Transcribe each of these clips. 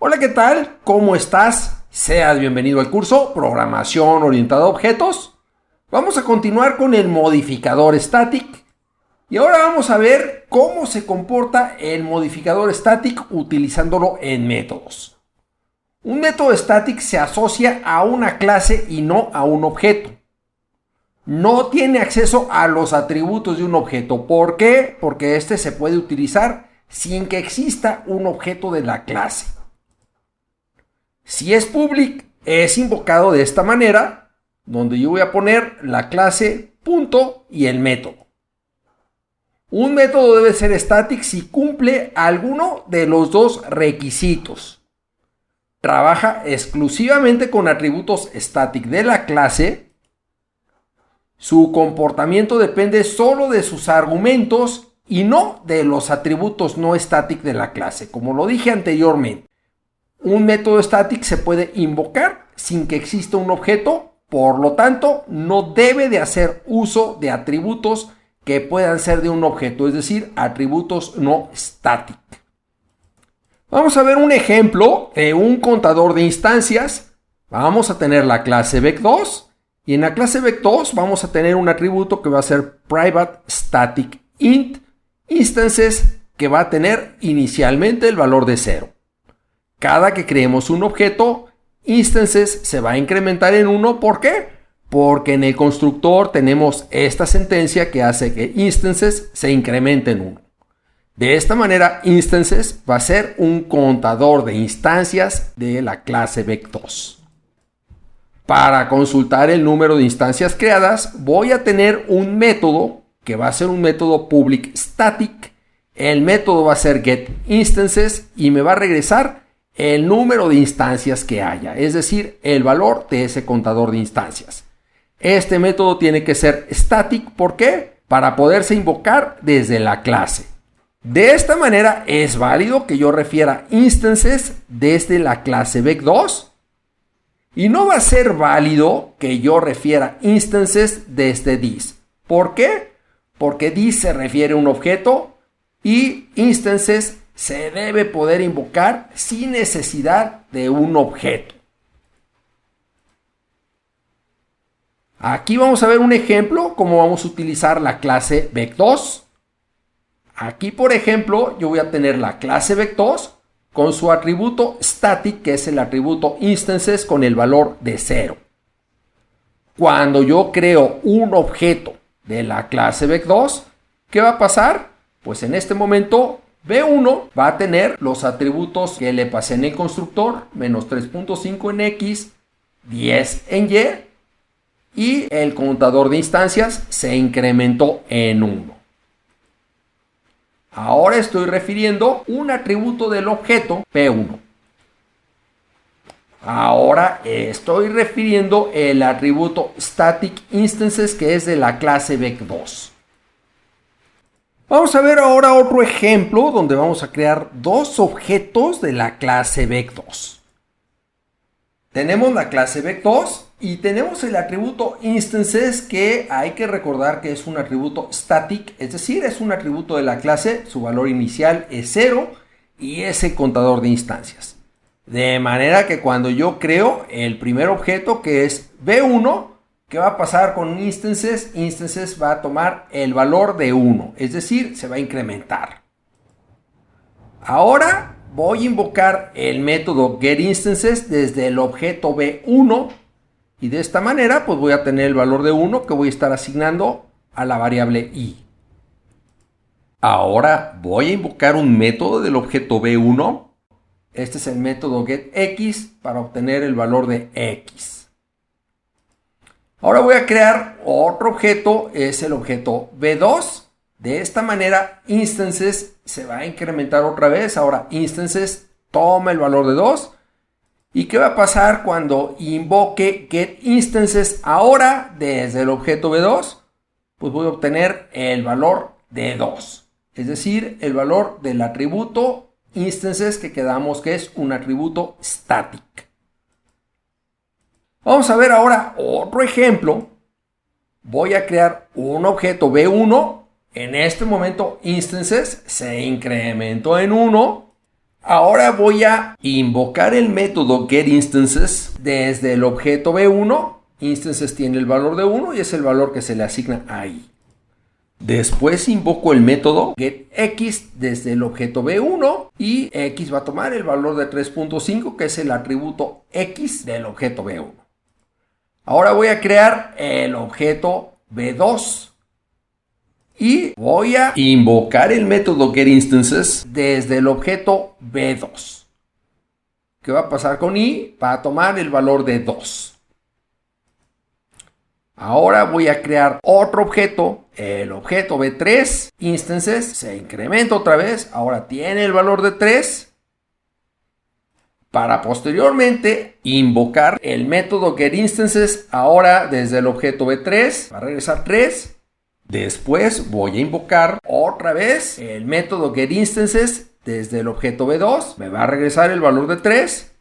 Hola, ¿qué tal? ¿Cómo estás? Seas bienvenido al curso Programación Orientada a Objetos. Vamos a continuar con el modificador static. Y ahora vamos a ver cómo se comporta el modificador static utilizándolo en métodos. Un método static se asocia a una clase y no a un objeto. No tiene acceso a los atributos de un objeto. ¿Por qué? Porque este se puede utilizar sin que exista un objeto de la clase. Si es public, es invocado de esta manera, donde yo voy a poner la clase punto y el método. Un método debe ser static si cumple alguno de los dos requisitos. Trabaja exclusivamente con atributos static de la clase. Su comportamiento depende solo de sus argumentos y no de los atributos no static de la clase, como lo dije anteriormente. Un método static se puede invocar sin que exista un objeto, por lo tanto, no debe de hacer uso de atributos que puedan ser de un objeto, es decir, atributos no static. Vamos a ver un ejemplo de un contador de instancias. Vamos a tener la clase vec2 y en la clase vec2 vamos a tener un atributo que va a ser private static int instances, que va a tener inicialmente el valor de 0. Cada que creemos un objeto, instances se va a incrementar en 1. ¿Por qué? Porque en el constructor tenemos esta sentencia que hace que instances se incrementen en 1. De esta manera, instances va a ser un contador de instancias de la clase vec2. Para consultar el número de instancias creadas, voy a tener un método que va a ser un método public static. El método va a ser getInstances y me va a regresar el número de instancias que haya, es decir, el valor de ese contador de instancias. Este método tiene que ser static, ¿por qué? Para poderse invocar desde la clase. De esta manera es válido que yo refiera instances desde la clase vec2 y no va a ser válido que yo refiera instances desde this. ¿Por qué? Porque this se refiere a un objeto y instances se debe poder invocar sin necesidad de un objeto. Aquí vamos a ver un ejemplo cómo vamos a utilizar la clase vec2. Aquí, por ejemplo, yo voy a tener la clase vec2 con su atributo static, que es el atributo instances con el valor de 0. Cuando yo creo un objeto de la clase vec2, ¿qué va a pasar? Pues en este momento B1 va a tener los atributos que le pasé en el constructor, menos 3.5 en X, 10 en Y, y el contador de instancias se incrementó en 1. Ahora estoy refiriendo un atributo del objeto P1. Ahora estoy refiriendo el atributo static instances, que es de la clase vec2. Vamos a ver ahora otro ejemplo donde vamos a crear dos objetos de la clase vec2. Tenemos la clase vec2 y tenemos el atributo instances, que hay que recordar que es un atributo static, es decir, es un atributo de la clase, su valor inicial es 0 y es el contador de instancias. De manera que cuando yo creo el primer objeto, que es B1, ¿qué va a pasar con instances? Instances va a tomar el valor de 1, es decir, se va a incrementar. Ahora voy a invocar el método getInstances desde el objeto B1 y de esta manera pues voy a tener el valor de 1 que voy a estar asignando a la variable i. Ahora voy a invocar un método del objeto B1. Este es el método getX para obtener el valor de x. Ahora voy a crear otro objeto, es el objeto B2. De esta manera, instances se va a incrementar otra vez. Ahora, instances toma el valor de 2. ¿Y qué va a pasar cuando invoque getInstances ahora desde el objeto B2? Pues voy a obtener el valor de 2. Es decir, el valor del atributo instances, que quedamos que es un atributo static. Vamos a ver ahora otro ejemplo. Voy a crear un objeto B1. En este momento instances se incrementó en 1. Ahora voy a invocar el método getInstances desde el objeto B1. Instances tiene el valor de 1 y es el valor que se le asigna ahí. Después invoco el método getX desde el objeto B1 y X va a tomar el valor de 3.5, que es el atributo X del objeto B1. Ahora voy a crear el objeto B2 y voy a invocar el método getInstances desde el objeto B2. ¿Qué va a pasar con I? Va a tomar el valor de 2. Ahora voy a crear otro objeto, el objeto B3, instances, se incrementa otra vez, ahora tiene el valor de 3, para posteriormente invocar el método getInstances, ahora desde el objeto B3, va a regresar 3, después voy a invocar otra vez el método getInstances desde el objeto B2, me va a regresar el valor de 3,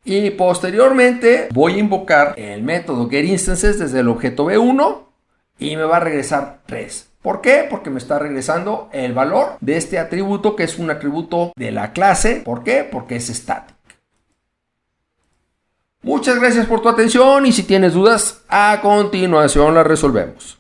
y posteriormente voy a invocar el método getInstances desde el objeto B1 y me va a regresar 3. ¿Por qué? Porque me está regresando el valor de este atributo, que es un atributo de la clase. ¿Por qué? Porque es static. Muchas gracias por tu atención y si tienes dudas, a continuación las resolvemos.